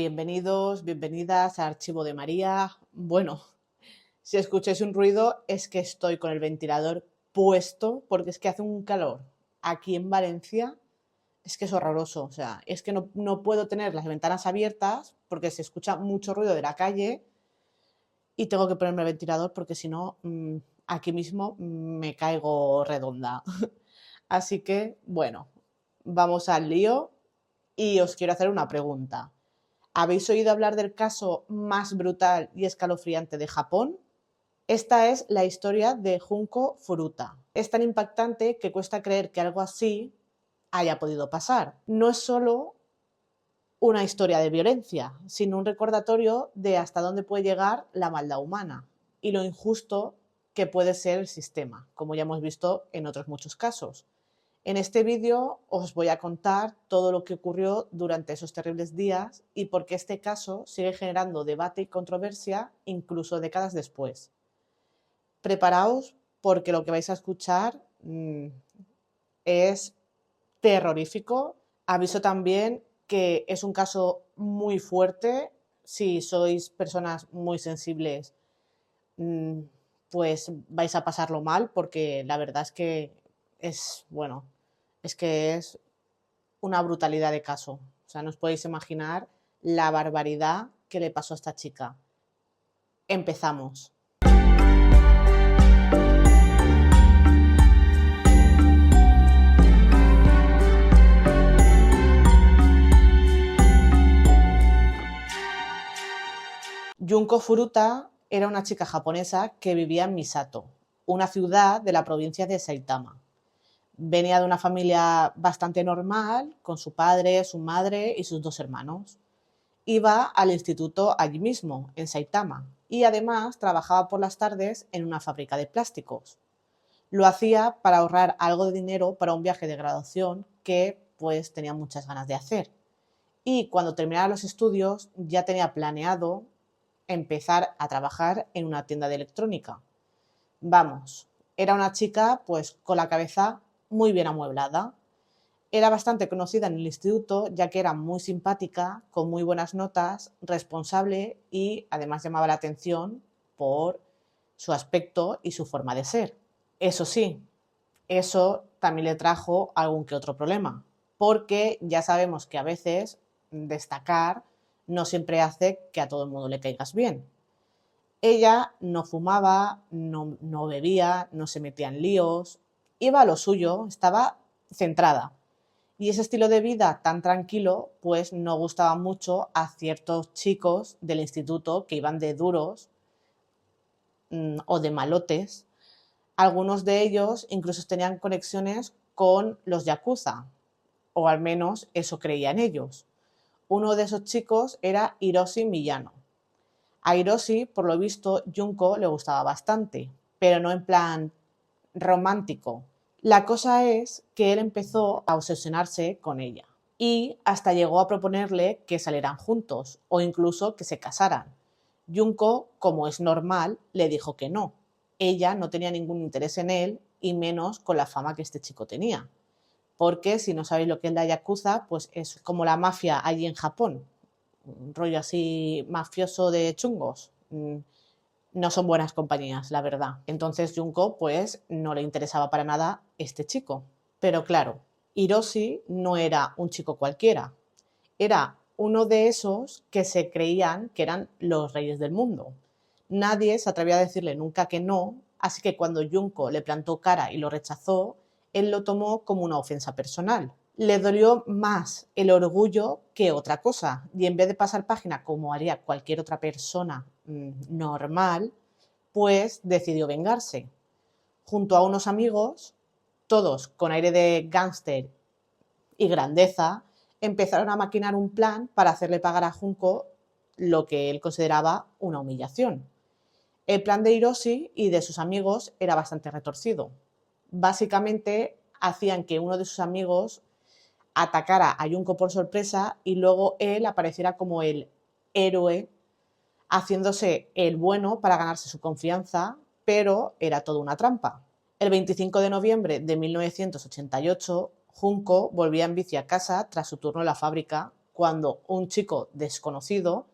Bienvenidos, bienvenidas a Archivo de María. Bueno, si escucháis un ruido es que estoy con el ventilador puesto porque es que hace un calor aquí en Valencia, es que es horroroso. O sea, es que no puedo tener las ventanas abiertas porque se escucha mucho ruido de la calle y tengo que ponerme el ventilador porque si no, aquí mismo me caigo redonda. Así que, bueno, vamos al lío y os quiero hacer una pregunta. ¿Habéis oído hablar del caso más brutal y escalofriante de Japón? Esta es la historia de Junko Furuta. Es tan impactante que cuesta creer que algo así haya podido pasar. No es solo una historia de violencia, sino un recordatorio de hasta dónde puede llegar la maldad humana y lo injusto que puede ser el sistema, como ya hemos visto en otros muchos casos. En este vídeo os voy a contar todo lo que ocurrió durante esos terribles días y por qué este caso sigue generando debate y controversia incluso décadas después. Preparaos porque lo que vais a escuchar es terrorífico. Aviso también que es un caso muy fuerte. Si sois personas muy sensibles, pues vais a pasarlo mal porque la verdad es que es una brutalidad de caso. O sea, no os podéis imaginar la barbaridad que le pasó a esta chica. Empezamos. Junko Furuta era una chica japonesa que vivía en Misato, una ciudad de la provincia de Saitama. Venía de una familia bastante normal, con su padre, su madre y sus 2 hermanos. Iba al instituto allí mismo, en Saitama, y además trabajaba por las tardes en una fábrica de plásticos. Lo hacía para ahorrar algo de dinero para un viaje de graduación que pues tenía muchas ganas de hacer. Y cuando terminara los estudios ya tenía planeado empezar a trabajar en una tienda de electrónica. Vamos, era una chica pues con la cabeza muy bien amueblada. Era bastante conocida en el instituto ya que era muy simpática, con muy buenas notas, responsable y además llamaba la atención por su aspecto y su forma de ser. Eso sí, eso también le trajo algún que otro problema, porque ya sabemos que a veces destacar no siempre hace que a todo el mundo le caigas bien. Ella no fumaba, no bebía, no se metía en líos, iba a lo suyo, estaba centrada. Y ese estilo de vida tan tranquilo, pues no gustaba mucho a ciertos chicos del instituto que iban de duros o de malotes. Algunos de ellos incluso tenían conexiones con los yakuza, o al menos eso creían ellos. Uno de esos chicos era Hiroshi Miyano. A Hiroshi, por lo visto, Junko le gustaba bastante, pero no en plan romántico. La cosa es que él empezó a obsesionarse con ella y hasta llegó a proponerle que salieran juntos o incluso que se casaran. Junko, como es normal, le dijo que no. Ella no tenía ningún interés en él y menos con la fama que este chico tenía. Porque si no sabéis lo que es la yakuza, pues es como la mafia allí en Japón. Un rollo así mafioso de chungos. No son buenas compañías, la verdad. Entonces Junko pues no le interesaba para nada este chico. Pero claro, Hiroshi no era un chico cualquiera. Era uno de esos que se creían que eran los reyes del mundo. Nadie se atrevía a decirle nunca que no, así que cuando Junko le plantó cara y lo rechazó, él lo tomó como una ofensa personal. Le dolió más el orgullo que otra cosa y en vez de pasar página como haría cualquier otra persona normal, pues decidió vengarse. Junto a unos amigos, todos con aire de gángster y grandeza, empezaron a maquinar un plan para hacerle pagar a Junko lo que él consideraba una humillación. El plan de Hiroshi y de sus amigos era bastante retorcido. Básicamente hacían que uno de sus amigos atacara a Junko por sorpresa y luego él apareciera como el héroe, haciéndose el bueno para ganarse su confianza, pero era todo una trampa. El 25 de noviembre de 1988, Junko volvía en bici a casa tras su turno en la fábrica cuando un chico desconocido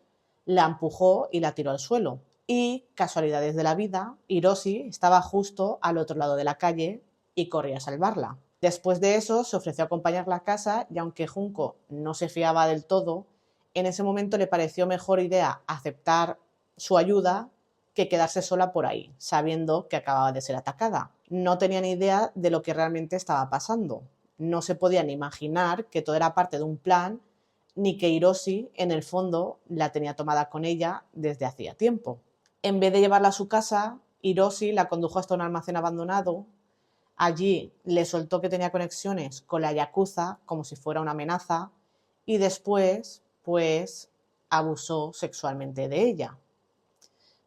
la empujó y la tiró al suelo. Y, casualidades de la vida, Hiroshi estaba justo al otro lado de la calle y corría a salvarla. Después de eso, se ofreció a acompañarla a casa y aunque Junko no se fiaba del todo, en ese momento le pareció mejor idea aceptar su ayuda que quedarse sola por ahí, sabiendo que acababa de ser atacada. No tenía ni idea de lo que realmente estaba pasando. No se podían imaginar que todo era parte de un plan, ni que Hiroshi, en el fondo, la tenía tomada con ella desde hacía tiempo. En vez de llevarla a su casa, Hiroshi la condujo hasta un almacén abandonado. Allí le soltó que tenía conexiones con la Yakuza, como si fuera una amenaza, y después, pues, abusó sexualmente de ella.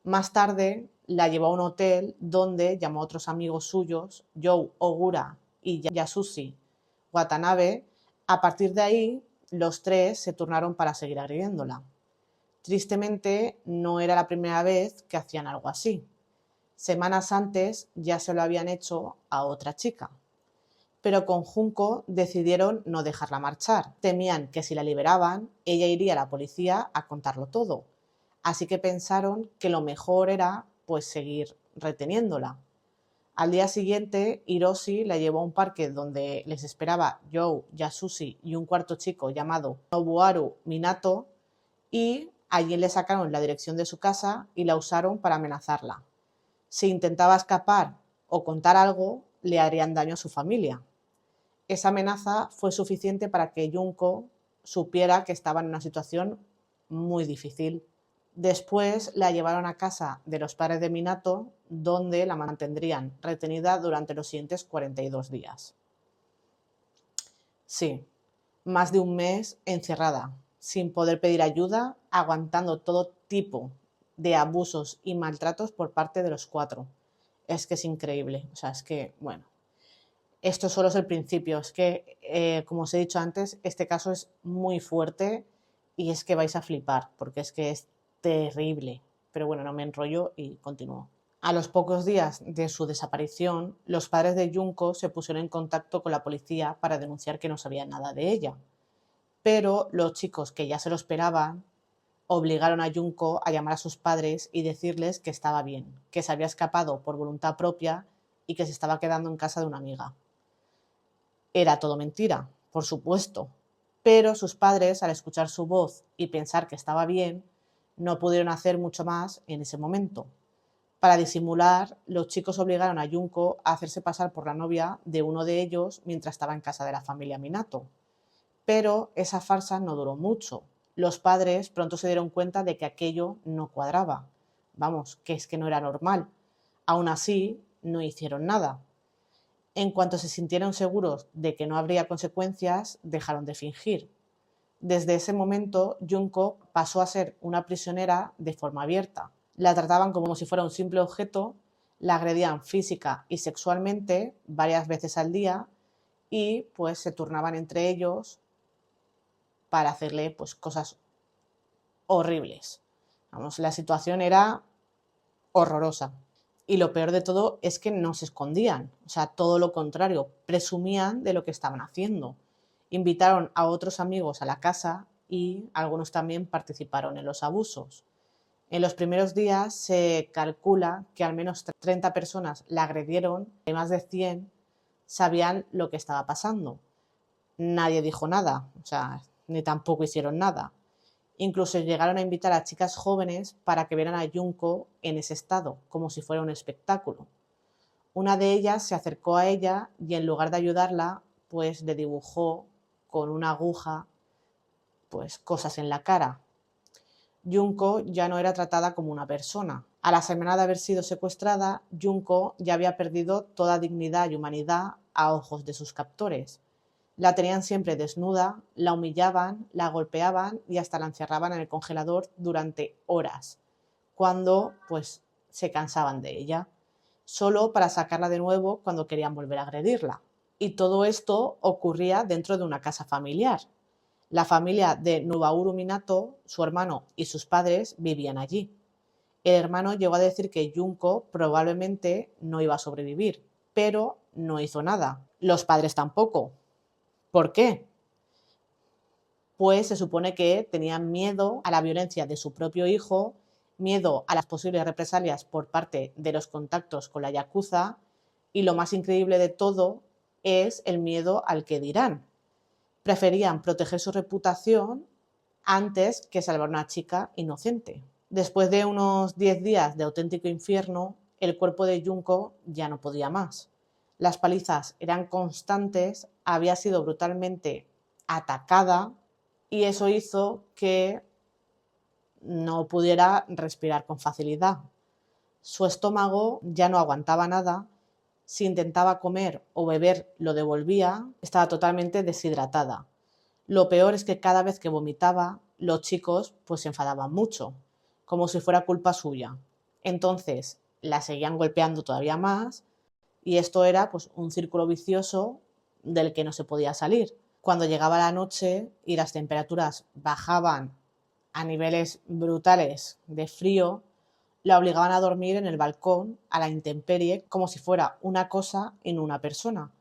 Más tarde la llevó a un hotel donde llamó a otros amigos suyos, Joe Ogura y Yasushi Watanabe. A partir de ahí, los tres se turnaron para seguir agrediéndola. Tristemente, no era la primera vez que hacían algo así. Semanas antes ya se lo habían hecho a otra chica. Pero con Junko decidieron no dejarla marchar. Temían que si la liberaban, ella iría a la policía a contarlo todo. Así que pensaron que lo mejor era pues seguir reteniéndola. Al día siguiente, Hiroshi la llevó a un parque donde les esperaba Joe, Yasushi y un cuarto chico llamado Nobuharu Minato, y allí le sacaron la dirección de su casa y la usaron para amenazarla. Si intentaba escapar o contar algo, le harían daño a su familia. Esa amenaza fue suficiente para que Junko supiera que estaba en una situación muy difícil. Después la llevaron a casa de los padres de Minato, donde la mantendrían retenida durante los siguientes 42 días. Sí, más de un mes encerrada, sin poder pedir ayuda, aguantando todo tipo de abusos y maltratos por parte de los cuatro. Es que es increíble, o sea, es que, bueno, esto solo es el principio, es que, como os he dicho antes, este caso es muy fuerte y es que vais a flipar, porque es que es terrible. Pero bueno, no me enrollo y continúo. A los pocos días de su desaparición, los padres de Junko se pusieron en contacto con la policía para denunciar que no sabían nada de ella. Pero los chicos que ya se lo esperaban obligaron a Junko a llamar a sus padres y decirles que estaba bien, que se había escapado por voluntad propia y que se estaba quedando en casa de una amiga. Era todo mentira, por supuesto, pero sus padres, al escuchar su voz y pensar que estaba bien, no pudieron hacer mucho más en ese momento. Para disimular, los chicos obligaron a Junko a hacerse pasar por la novia de uno de ellos mientras estaba en casa de la familia Minato. Pero esa farsa no duró mucho. Los padres pronto se dieron cuenta de que aquello no cuadraba. Vamos, que es que no era normal. Aún así, no hicieron nada. En cuanto se sintieron seguros de que no habría consecuencias, dejaron de fingir. Desde ese momento, Junko pasó a ser una prisionera de forma abierta. La trataban como si fuera un simple objeto, la agredían física y sexualmente varias veces al día y pues se turnaban entre ellos para hacerle pues cosas horribles. Vamos, la situación era horrorosa. Y lo peor de todo es que no se escondían, o sea, todo lo contrario, presumían de lo que estaban haciendo. Invitaron a otros amigos a la casa y algunos también participaron en los abusos. En los primeros días se calcula que al menos 30 personas la agredieron y más de 100 sabían lo que estaba pasando. Nadie dijo nada, o sea, ni tampoco hicieron nada. Incluso llegaron a invitar a chicas jóvenes para que vieran a Junko en ese estado, como si fuera un espectáculo. Una de ellas se acercó a ella y en lugar de ayudarla, pues le dibujó con una aguja pues cosas en la cara. Junko ya no era tratada como una persona. A la semana de haber sido secuestrada, Junko ya había perdido toda dignidad y humanidad a ojos de sus captores. La tenían siempre desnuda, la humillaban, la golpeaban y hasta la encerraban en el congelador durante horas, cuando pues se cansaban de ella, solo para sacarla de nuevo cuando querían volver a agredirla. Y todo esto ocurría dentro de una casa familiar. La familia de Nobuharu Minato, su hermano y sus padres vivían allí. El hermano llegó a decir que Junko probablemente no iba a sobrevivir, pero no hizo nada. Los padres tampoco. ¿Por qué? pues se supone que tenían miedo a la violencia de su propio hijo, miedo a las posibles represalias por parte de los contactos con la yakuza y lo más increíble de todo es el miedo al que dirán. Preferían proteger su reputación antes que salvar a una chica inocente. Después de unos 10 días de auténtico infierno, el cuerpo de Junko ya no podía más. Las palizas eran constantes, había sido brutalmente atacada y eso hizo que no pudiera respirar con facilidad. Su estómago ya no aguantaba nada, si intentaba comer o beber lo devolvía, estaba totalmente deshidratada. Lo peor es que cada vez que vomitaba, los chicos pues se enfadaban mucho, como si fuera culpa suya. Entonces la seguían golpeando todavía más y esto era pues un círculo vicioso del que no se podía salir. Cuando llegaba la noche y las temperaturas bajaban a niveles brutales de frío, la obligaban a dormir en el balcón a la intemperie como si fuera una cosa en una persona.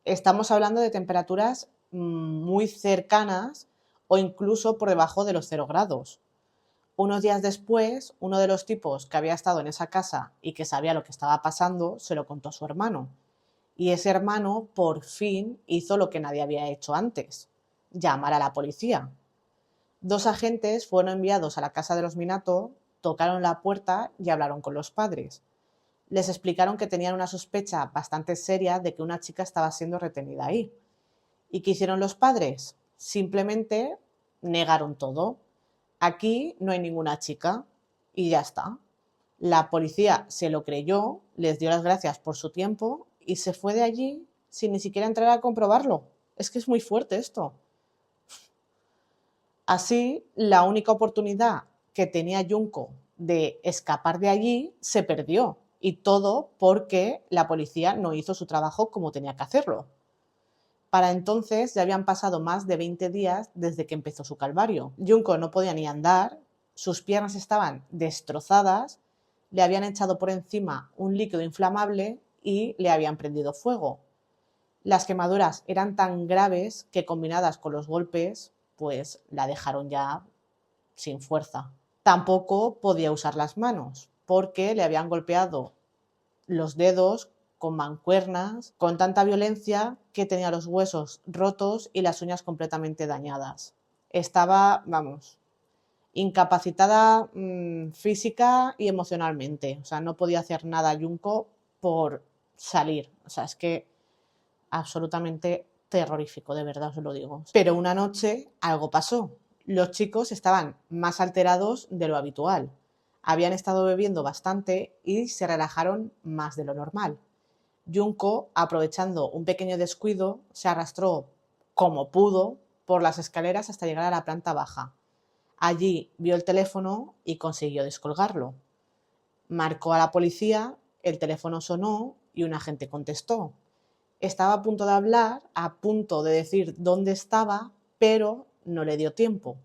Estamos hablando de temperaturas muy cercanas o incluso por debajo de los 0 grados. Unos días después, uno de los tipos que había estado en esa casa y que sabía lo que estaba pasando se lo contó a su hermano. Y ese hermano por fin hizo lo que nadie había hecho antes, llamar a la policía. 2 agentes fueron enviados a la casa de los Minato, tocaron la puerta y hablaron con los padres. Les explicaron que tenían una sospecha bastante seria de que una chica estaba siendo retenida ahí. ¿Y qué hicieron los padres? Simplemente negaron todo. Aquí no hay ninguna chica y ya está. La policía se lo creyó, les dio las gracias por su tiempo y se fue de allí sin ni siquiera entrar a comprobarlo. Es que es muy fuerte esto. Así, la única oportunidad que tenía Junko de escapar de allí se perdió. Y todo porque la policía no hizo su trabajo como tenía que hacerlo. Para entonces ya habían pasado más de 20 días desde que empezó su calvario. Junko no podía ni andar, sus piernas estaban destrozadas, le habían echado por encima un líquido inflamable y le habían prendido fuego. Las quemaduras eran tan graves que combinadas con los golpes, pues la dejaron ya sin fuerza. Tampoco podía usar las manos porque le habían golpeado los dedos con mancuernas, con tanta violencia que tenía los huesos rotos y las uñas completamente dañadas. Estaba, vamos, incapacitada física y emocionalmente. O sea, no podía hacer nada Junko por salir. O sea, es que absolutamente terrorífico, de verdad os lo digo. Pero una noche algo pasó. Los chicos estaban más alterados de lo habitual. Habían estado bebiendo bastante y se relajaron más de lo normal. Junko, aprovechando un pequeño descuido, se arrastró como pudo por las escaleras hasta llegar a la planta baja. Allí vio el teléfono y consiguió descolgarlo. Marcó a la policía, el teléfono sonó y un agente contestó. Estaba a punto de hablar, a punto de decir dónde estaba, pero no le dio tiempo.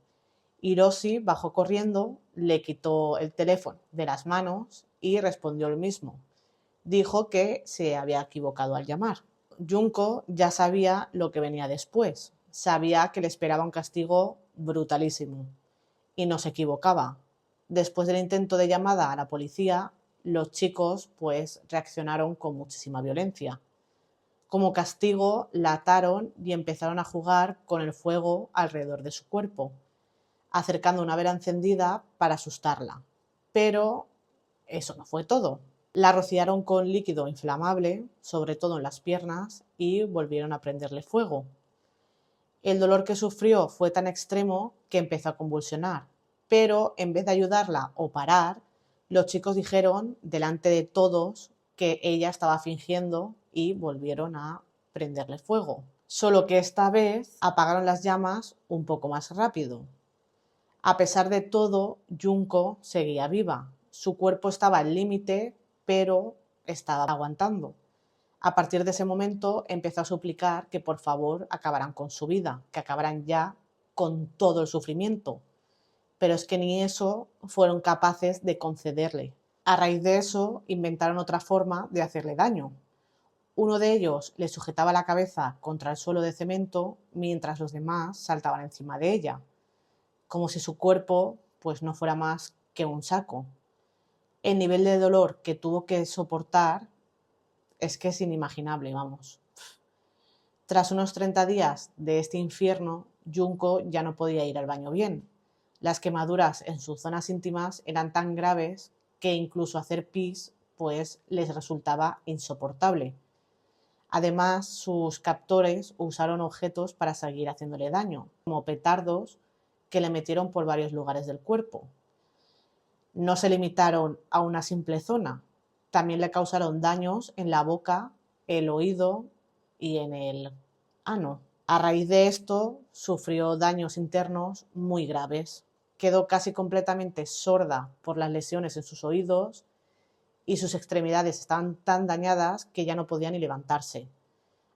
Hiroshi bajó corriendo, le quitó el teléfono de las manos y respondió el mismo. Dijo que se había equivocado al llamar. Junko ya sabía lo que venía después. Sabía que le esperaba un castigo brutalísimo. Y no se equivocaba. Después del intento de llamada a la policía, los chicos pues reaccionaron con muchísima violencia. Como castigo, la ataron y empezaron a jugar con el fuego alrededor de su cuerpo, acercando una vela encendida para asustarla. Pero eso no fue todo. La rociaron con líquido inflamable, sobre todo en las piernas, y volvieron a prenderle fuego. El dolor que sufrió fue tan extremo que empezó a convulsionar, pero en vez de ayudarla o parar, los chicos dijeron delante de todos que ella estaba fingiendo y volvieron a prenderle fuego. Solo que esta vez apagaron las llamas un poco más rápido. A pesar de todo, Junko seguía viva. Su cuerpo estaba al límite, pero estaba aguantando. A partir de ese momento empezó a suplicar que por favor acabaran con su vida, que acabaran ya con todo el sufrimiento. Pero es que ni eso fueron capaces de concederle. A raíz de eso inventaron otra forma de hacerle daño. Uno de ellos le sujetaba la cabeza contra el suelo de cemento mientras los demás saltaban encima de ella, como si su cuerpo pues no fuera más que un saco. El nivel de dolor que tuvo que soportar es que es inimaginable, vamos. Tras unos 30 días de este infierno, Junko ya no podía ir al baño bien. Las quemaduras en sus zonas íntimas eran tan graves que incluso hacer pis pues les resultaba insoportable. Además, sus captores usaron objetos para seguir haciéndole daño, como petardos que le metieron por varios lugares del cuerpo. No se limitaron a una simple zona, también le causaron daños en la boca, el oído y en el ano. A raíz de esto, sufrió daños internos muy graves. Quedó casi completamente sorda por las lesiones en sus oídos y sus extremidades estaban tan dañadas que ya no podía ni levantarse.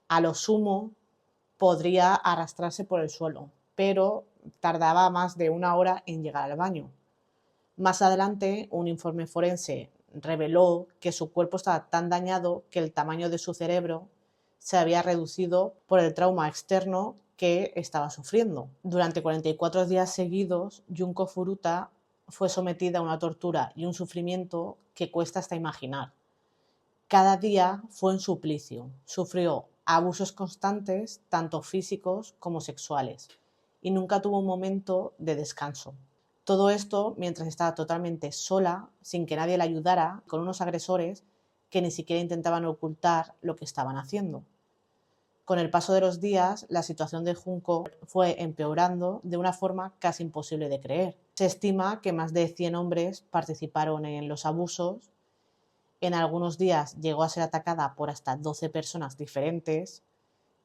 A lo sumo, podría arrastrarse por el suelo, pero tardaba más de 1 hora en llegar al baño. Más adelante, un informe forense reveló que su cuerpo estaba tan dañado que el tamaño de su cerebro se había reducido por el trauma externo que estaba sufriendo. Durante 44 días seguidos, Junko Furuta fue sometida a una tortura y un sufrimiento que cuesta hasta imaginar. Cada día fue un suplicio. Sufrió abusos constantes, tanto físicos como sexuales, y nunca tuvo un momento de descanso. Todo esto mientras estaba totalmente sola, sin que nadie la ayudara, con unos agresores que ni siquiera intentaban ocultar lo que estaban haciendo. Con el paso de los días, la situación de Junko fue empeorando de una forma casi imposible de creer. Se estima que más de 100 hombres participaron en los abusos. En algunos días llegó a ser atacada por hasta 12 personas diferentes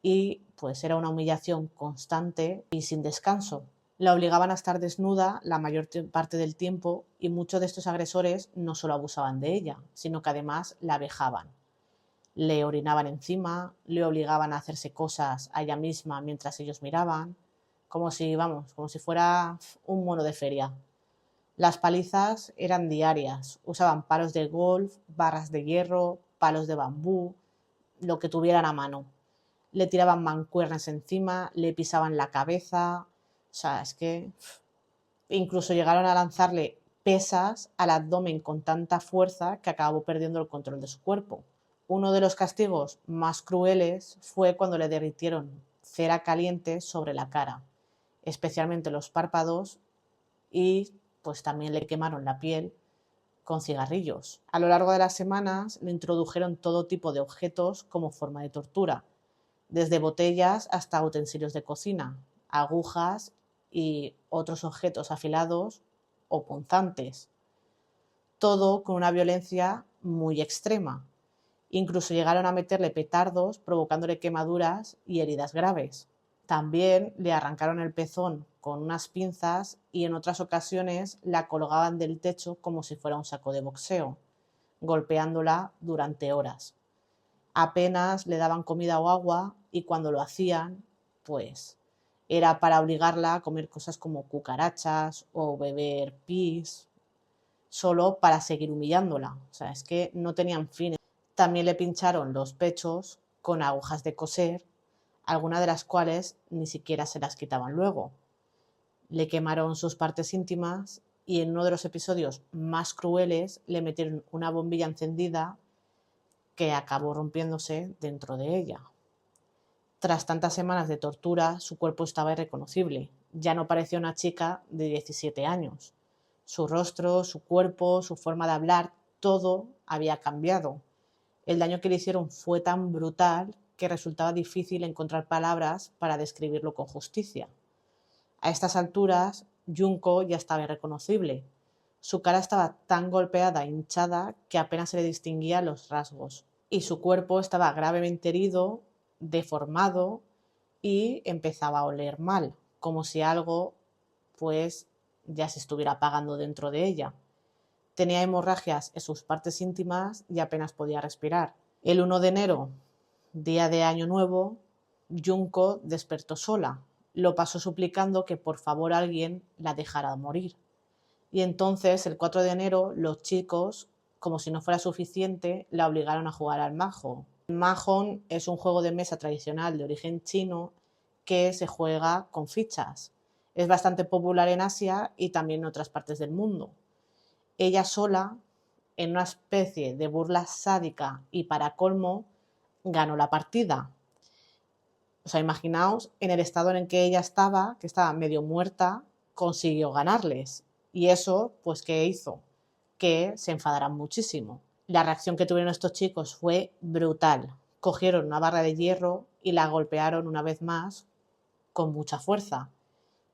y pues era una humillación constante y sin descanso. La obligaban a estar desnuda la mayor parte del tiempo y muchos de estos agresores no solo abusaban de ella, sino que además la vejaban. Le orinaban encima, le obligaban a hacerse cosas a ella misma mientras ellos miraban, como si fuera un mono de feria. Las palizas eran diarias, usaban palos de golf, barras de hierro, palos de bambú, lo que tuvieran a mano. Le tiraban mancuernas encima, le pisaban la cabeza, o sea, es que incluso llegaron a lanzarle pesas al abdomen con tanta fuerza que acabó perdiendo el control de su cuerpo. Uno de los castigos más crueles fue cuando le derritieron cera caliente sobre la cara, especialmente los párpados, y pues también le quemaron la piel con cigarrillos. A lo largo de las semanas le introdujeron todo tipo de objetos como forma de tortura, desde botellas hasta utensilios de cocina, agujas y otros objetos afilados o punzantes. Todo con una violencia muy extrema. Incluso llegaron a meterle petardos provocándole quemaduras y heridas graves. También le arrancaron el pezón con unas pinzas y en otras ocasiones la colgaban del techo como si fuera un saco de boxeo, golpeándola durante horas. Apenas le daban comida o agua y cuando lo hacían, pues era para obligarla a comer cosas como cucarachas o beber pis, solo para seguir humillándola. O sea, es que no tenían fin. También le pincharon los pechos con agujas de coser, algunas de las cuales ni siquiera se las quitaban luego. Le quemaron sus partes íntimas y en uno de los episodios más crueles le metieron una bombilla encendida que acabó rompiéndose dentro de ella. Tras tantas semanas de tortura, su cuerpo estaba irreconocible. Ya no parecía una chica de 17 años. Su rostro, su cuerpo, su forma de hablar, todo había cambiado. El daño que le hicieron fue tan brutal que resultaba difícil encontrar palabras para describirlo con justicia. A estas alturas, Junko ya estaba irreconocible. Su cara estaba tan golpeada e hinchada que apenas se le distinguían los rasgos. Y su cuerpo estaba gravemente herido, deformado y empezaba a oler mal, como si algo pues ya se estuviera apagando dentro de ella. Tenía hemorragias en sus partes íntimas y apenas podía respirar. El 1 de enero, día de Año Nuevo, Junko despertó sola. Lo pasó suplicando que por favor alguien la dejara morir. Y entonces, el 4 de enero, los chicos, como si no fuera suficiente, la obligaron a jugar al majo. El Mahjong es un juego de mesa tradicional de origen chino que se juega con fichas. Es bastante popular en Asia y también en otras partes del mundo. Ella sola, en una especie de burla sádica y para colmo, ganó la partida. O sea, imaginaos en el estado en el que ella estaba, que estaba medio muerta, consiguió ganarles. Y eso, pues, ¿qué hizo? Que se enfadaran muchísimo. La reacción que tuvieron estos chicos fue brutal. Cogieron una barra de hierro y la golpearon una vez más con mucha fuerza.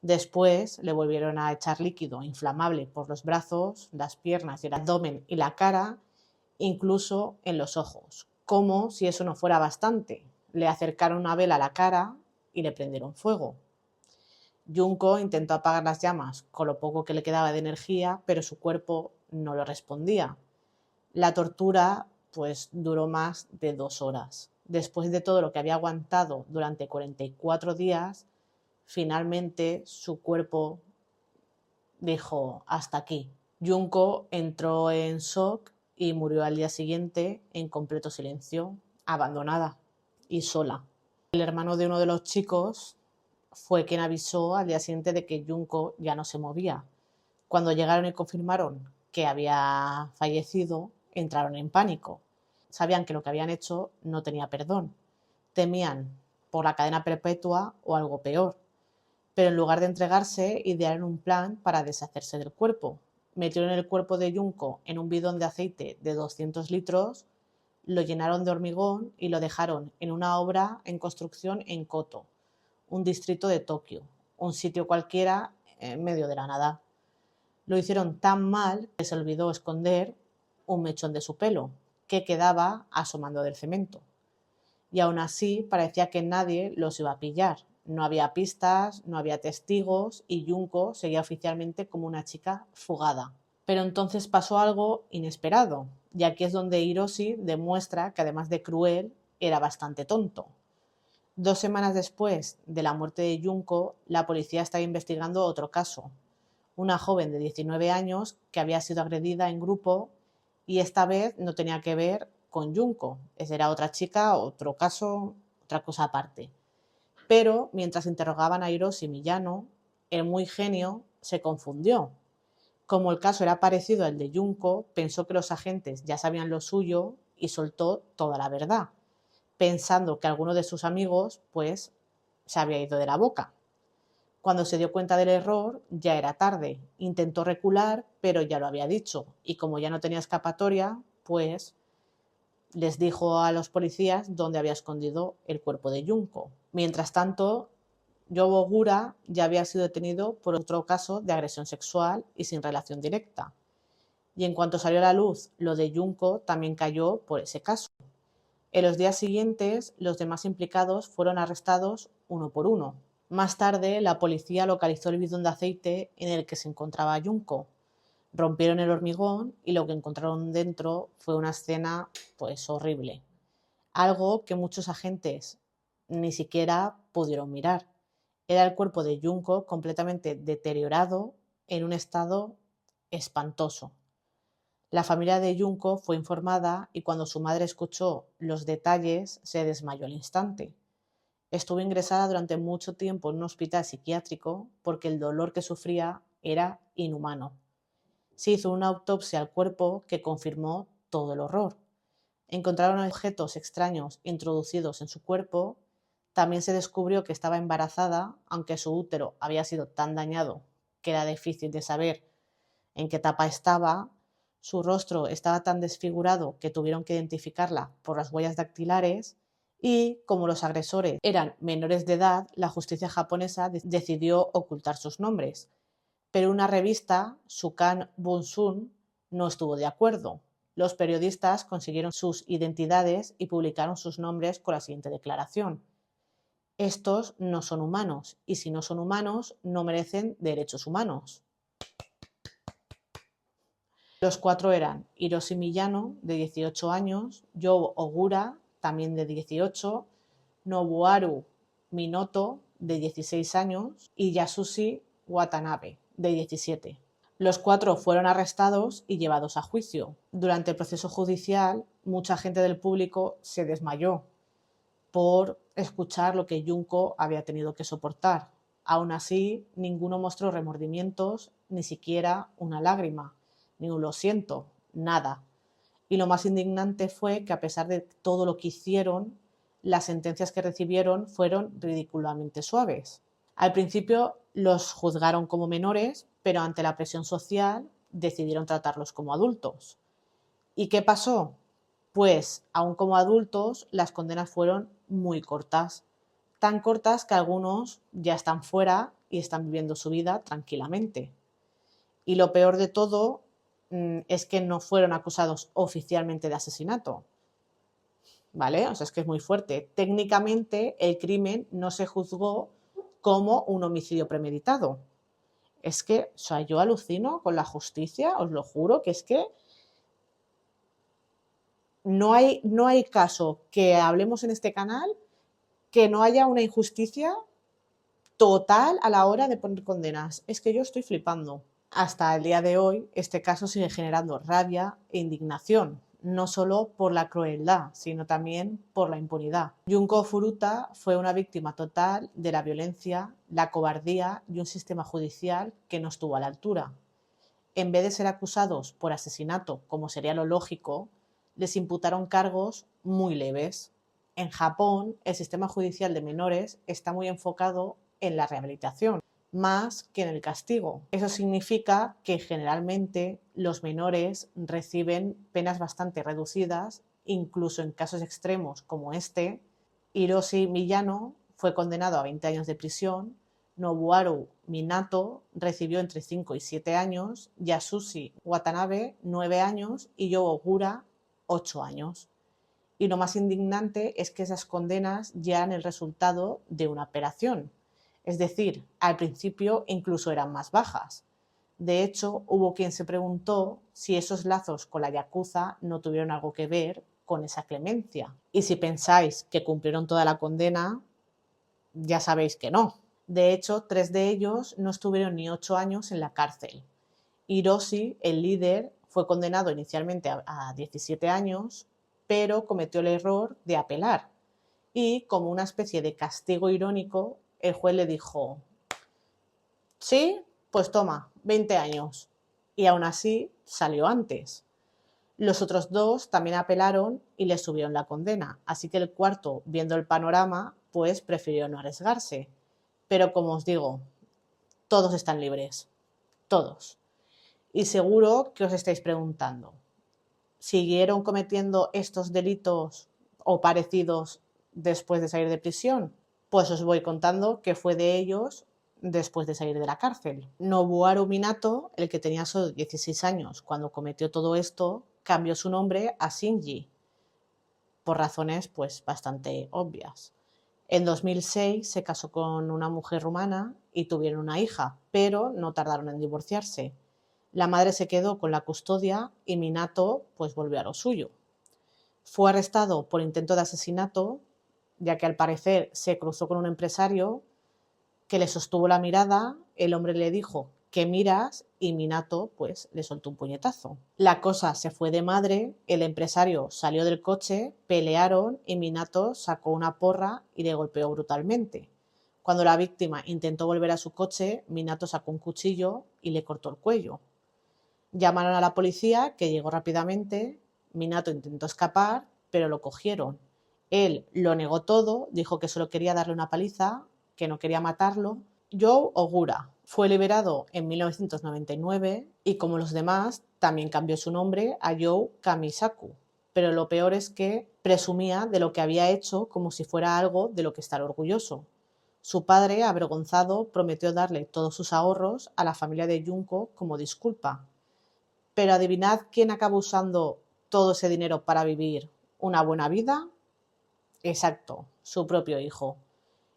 Después le volvieron a echar líquido inflamable por los brazos, las piernas, el abdomen y la cara, incluso en los ojos. Como si eso no fuera bastante, le acercaron una vela a la cara y le prendieron fuego. Junko intentó apagar las llamas con lo poco que le quedaba de energía, pero su cuerpo no lo respondía. La tortura, pues, duró más de 2 horas. Después de todo lo que había aguantado durante 44 días, finalmente su cuerpo dijo hasta aquí. Junko entró en shock y murió al día siguiente en completo silencio, abandonada y sola. El hermano de uno de los chicos fue quien avisó al día siguiente de que Junko ya no se movía. Cuando llegaron y confirmaron que había fallecido, entraron en pánico. Sabían que lo que habían hecho no tenía perdón. Temían por la cadena perpetua o algo peor. Pero en lugar de entregarse, idearon un plan para deshacerse del cuerpo. Metieron el cuerpo de Junko en un bidón de aceite de 200 litros, lo llenaron de hormigón y lo dejaron en una obra en construcción en Koto, un distrito de Tokio, un sitio cualquiera en medio de la nada. Lo hicieron tan mal que se olvidó esconder un mechón de su pelo, que quedaba asomando del cemento. Y aún así parecía que nadie los iba a pillar. No había pistas, no había testigos y Junko seguía oficialmente como una chica fugada. Pero entonces pasó algo inesperado, y aquí es donde Hiroshi demuestra que además de cruel, era bastante tonto. 2 semanas después de la muerte de Junko, la policía estaba investigando otro caso. Una joven de 19 años que había sido agredida en grupo y esta vez no tenía que ver con Junko. Esa era otra chica, otro caso, otra cosa aparte. Pero mientras interrogaban a Hiroshi Miyano, el muy genio se confundió. Como el caso era parecido al de Junko, pensó que los agentes ya sabían lo suyo y soltó toda la verdad, pensando que alguno de sus amigos, pues, se había ido de la boca. Cuando se dio cuenta del error, ya era tarde. Intentó recular, pero ya lo había dicho. Y como ya no tenía escapatoria, pues les dijo a los policías dónde había escondido el cuerpo de Junko. Mientras tanto, Yobo Ogura ya había sido detenido por otro caso de agresión sexual y sin relación directa. Y en cuanto salió a la luz lo de Junko, también cayó por ese caso. En los días siguientes, los demás implicados fueron arrestados uno por uno. Más tarde, la policía localizó el bidón de aceite en el que se encontraba Junko. Rompieron el hormigón y lo que encontraron dentro fue una escena, pues, horrible. Algo que muchos agentes ni siquiera pudieron mirar. Era el cuerpo de Junko completamente deteriorado en un estado espantoso. La familia de Junko fue informada y cuando su madre escuchó los detalles se desmayó al instante. Estuvo ingresada durante mucho tiempo en un hospital psiquiátrico porque el dolor que sufría era inhumano. Se hizo una autopsia al cuerpo que confirmó todo el horror. Encontraron objetos extraños introducidos en su cuerpo. También se descubrió que estaba embarazada, aunque su útero había sido tan dañado que era difícil de saber en qué etapa estaba. Su rostro estaba tan desfigurado que tuvieron que identificarla por las huellas dactilares y, como los agresores eran menores de edad, la justicia japonesa decidió ocultar sus nombres. Pero una revista, Sukan Bunsun, no estuvo de acuerdo. Los periodistas consiguieron sus identidades y publicaron sus nombres con la siguiente declaración: estos no son humanos y si no son humanos no merecen derechos humanos. Los 4 eran Hiroshi Miyano, de 18 años, Yobo Ogura, también de 18, Nobuharu Minoto, de 16 años, y Yasushi Watanabe, de 17. Los 4 fueron arrestados y llevados a juicio. Durante el proceso judicial, mucha gente del público se desmayó por escuchar lo que Junco había tenido que soportar. Aún así, ninguno mostró remordimientos, ni siquiera una lágrima, ni un lo siento, nada. Y lo más indignante fue que a pesar de todo lo que hicieron, las sentencias que recibieron fueron ridículamente suaves. Al principio los juzgaron como menores, pero ante la presión social decidieron tratarlos como adultos. ¿Y qué pasó? Pues, aún como adultos, las condenas fueron muy cortas, tan cortas que algunos ya están fuera y están viviendo su vida tranquilamente. Y lo peor de todo es que no fueron acusados oficialmente de asesinato, ¿vale? O sea, es que es muy fuerte. Técnicamente, el crimen no se juzgó como un homicidio premeditado. Es que, o sea, yo alucino con la justicia, os lo juro, que es que no hay caso que hablemos en este canal que no haya una injusticia total a la hora de poner condenas. Es que yo estoy flipando. Hasta el día de hoy, este caso sigue generando rabia e indignación, no solo por la crueldad, sino también por la impunidad. Junko Furuta fue una víctima total de la violencia, la cobardía y un sistema judicial que no estuvo a la altura. En vez de ser acusados por asesinato, como sería lo lógico, les imputaron cargos muy leves. En Japón, el sistema judicial de menores está muy enfocado en la rehabilitación, más que en el castigo. Eso significa que generalmente los menores reciben penas bastante reducidas, incluso en casos extremos como este. Hiroshi Miyano fue condenado a 20 años de prisión, Nobuharu Minato recibió entre 5 y 7 años, Yasushi Watanabe 9 años y Yo Ogura 8 años. Y lo más indignante es que esas condenas ya eran el resultado de una operación. Es decir, al principio incluso eran más bajas. De hecho, hubo quien se preguntó si esos lazos con la Yakuza no tuvieron algo que ver con esa clemencia. Y si pensáis que cumplieron toda la condena, ya sabéis que no. De hecho, 3 de ellos no estuvieron ni 8 años en la cárcel. Hiroshi, el líder, fue condenado inicialmente a 17 años, pero cometió el error de apelar. Y como una especie de castigo irónico, el juez le dijo, sí, pues toma, 20 años. Y aún así salió antes. Los otros 2 también apelaron y le subieron la condena, así que el cuarto, viendo el panorama, pues prefirió no arriesgarse. Pero como os digo, todos están libres, todos. Y seguro que os estáis preguntando, ¿siguieron cometiendo estos delitos o parecidos después de salir de prisión? Pues os voy contando qué fue de ellos después de salir de la cárcel. Nobuharu Minato, el que tenía solo 16 años cuando cometió todo esto, cambió su nombre a Shinji, por razones pues bastante obvias. En 2006 se casó con una mujer rumana y tuvieron una hija, pero no tardaron en divorciarse. La madre se quedó con la custodia y Minato pues volvió a lo suyo. Fue arrestado por intento de asesinato, ya que al parecer se cruzó con un empresario que le sostuvo la mirada, el hombre le dijo ¿qué miras? Y Minato pues le soltó un puñetazo. La cosa se fue de madre, el empresario salió del coche, pelearon y Minato sacó una porra y le golpeó brutalmente. Cuando la víctima intentó volver a su coche, Minato sacó un cuchillo y le cortó el cuello. Llamaron a la policía, que llegó rápidamente. Minato intentó escapar, pero lo cogieron. Él lo negó todo, dijo que solo quería darle una paliza, que no quería matarlo. Yo Ogura fue liberado en 1999 y, como los demás, también cambió su nombre a Joe Kamisaku. Pero lo peor es que presumía de lo que había hecho como si fuera algo de lo que estar orgulloso. Su padre, avergonzado, prometió darle todos sus ahorros a la familia de Junko como disculpa. Pero adivinad quién acaba usando todo ese dinero para vivir una buena vida. Exacto, su propio hijo.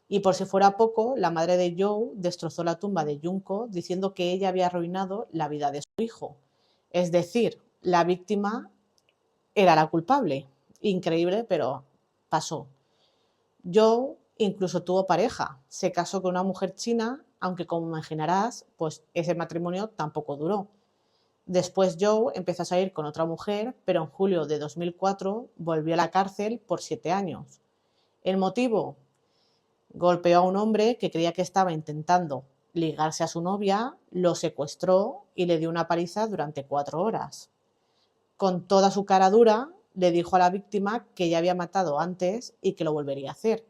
Y por si fuera poco, la madre de Joe destrozó la tumba de Junko diciendo que ella había arruinado la vida de su hijo. Es decir, la víctima era la culpable. Increíble, pero pasó. Joe incluso tuvo pareja. Se casó con una mujer china aunque como imaginarás, pues ese matrimonio tampoco duró. Después Joe empezó a salir con otra mujer, pero en julio de 2004 volvió a la cárcel por 7 años. ¿El motivo? Golpeó a un hombre que creía que estaba intentando ligarse a su novia, lo secuestró y le dio una paliza durante 4 horas. Con toda su cara dura, le dijo a la víctima que ya había matado antes y que lo volvería a hacer.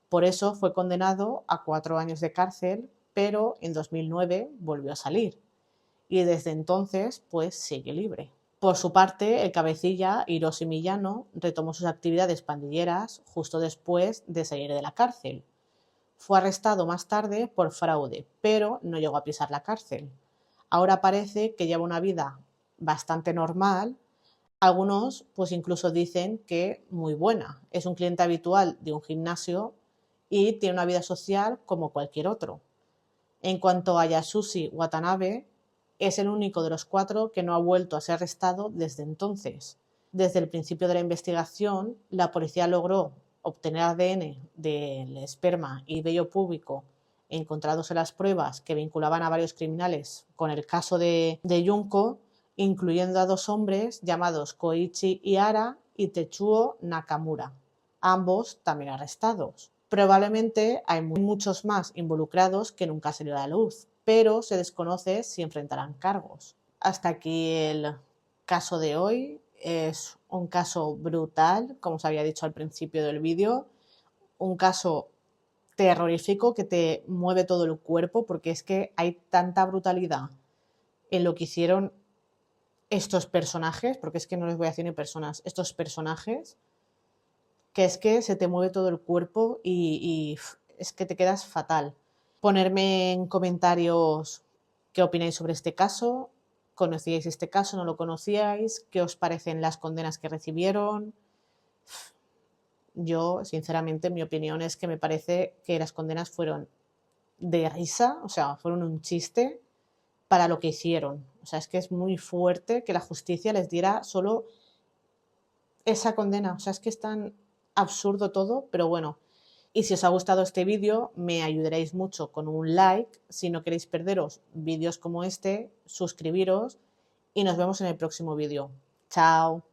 Por eso fue condenado a 4 años de cárcel, pero en 2009 volvió a salir. Y desde entonces, pues sigue libre. Por su parte, el cabecilla, Hiroshi Miyano, retomó sus actividades pandilleras justo después de salir de la cárcel. Fue arrestado más tarde por fraude, pero no llegó a pisar la cárcel. Ahora parece que lleva una vida bastante normal. Algunos pues incluso dicen que muy buena. Es un cliente habitual de un gimnasio y tiene una vida social como cualquier otro. En cuanto a Yasushi Watanabe, es el único de los 4 que no ha vuelto a ser arrestado desde entonces. Desde el principio de la investigación, la policía logró obtener ADN del esperma y vello púbico encontrados en las pruebas que vinculaban a varios criminales con el caso de Junko, incluyendo a 2 hombres llamados Koichi Ihara y Tetsuo Nakamura, ambos también arrestados. Probablemente hay muchos más involucrados que nunca salió a la luz, pero se desconoce si enfrentarán cargos. Hasta aquí el caso de hoy. Es un caso brutal, como os había dicho al principio del vídeo, un caso terrorífico que te mueve todo el cuerpo porque es que hay tanta brutalidad en lo que hicieron estos personajes, porque es que no les voy a decir ni personas, estos personajes, que es que se te mueve todo el cuerpo y es que te quedas fatal. Ponerme en comentarios qué opináis sobre este caso, conocíais este caso, no lo conocíais, qué os parecen las condenas que recibieron. Yo, sinceramente, mi opinión es que me parece que las condenas fueron de risa, o sea, fueron un chiste para lo que hicieron. O sea, es que es muy fuerte que la justicia les diera solo esa condena. O sea, es que es tan absurdo todo, pero bueno. Y si os ha gustado este vídeo, me ayudaréis mucho con un like. Si no queréis perderos vídeos como este, suscribiros y nos vemos en el próximo vídeo. Chao.